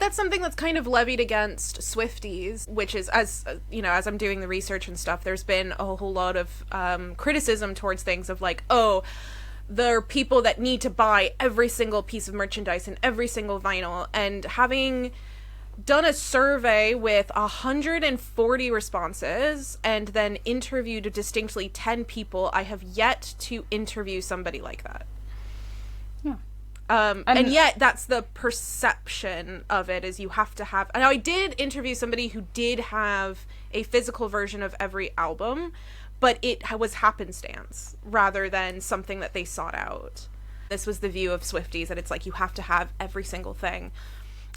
That's something that's kind of levied against Swifties, which is, as you know, as I'm doing the research and stuff, there's been a whole lot of criticism towards things of like, oh, there are people that need to buy every single piece of merchandise and every single vinyl. And having done a survey with 140 responses and then interviewed distinctly 10 people, I have yet to interview somebody like that. Yeah. And yet that's the perception of it, is you have to have. Now, I did interview somebody who did have a physical version of every album, but it was happenstance rather than something that they sought out. This was the view of Swifties, that it's like you have to have every single thing.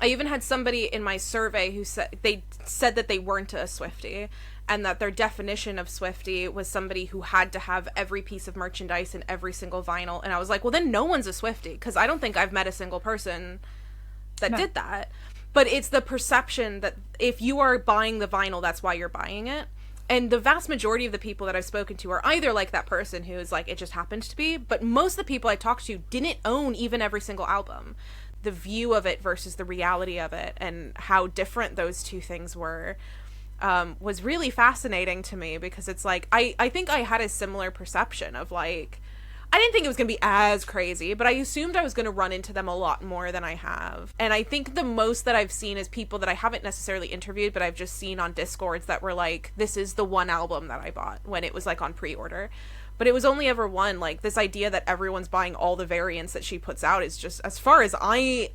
I even had somebody in my survey who said that they weren't a Swiftie, and that their definition of Swiftie was somebody who had to have every piece of merchandise and every single vinyl. And I was like, well, then no one's a Swiftie, because I don't think I've met a single person that did that. But it's the perception that if you are buying the vinyl, that's why you're buying it. And the vast majority of the people that I've spoken to are either like that person who is like, it just happened to be, but most of the people I talked to didn't own even every single album. The view of it versus the reality of it, and how different those two things were, was really fascinating to me, because it's like, I think I had a similar perception of like, I didn't think it was going to be as crazy, but I assumed I was going to run into them a lot more than I have. And I think the most that I've seen is people that I haven't necessarily interviewed, but I've just seen on Discords that were like, this is the one album that I bought when it was like on pre-order. But it was only ever one. Like, this idea that everyone's buying all the variants that she puts out is just, as far as I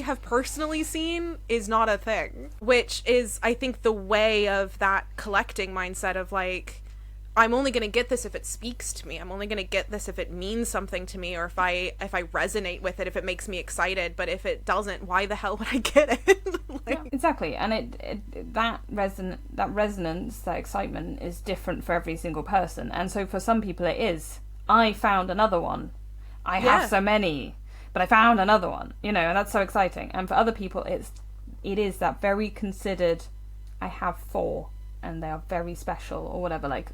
have personally seen, is not a thing. Which is, I think, the way of that collecting mindset of like, I'm only going to get this if it speaks to me. I'm only going to get this if it means something to me, or if I resonate with it, if it makes me excited. But if it doesn't, why the hell would I get it? Yeah, exactly. And that resonance, that excitement is different for every single person. And so for some people it is, I found another one. I have so many, but I found another one, and that's so exciting. And for other people it is that very considered, I have 4 and they are very special or whatever. Like,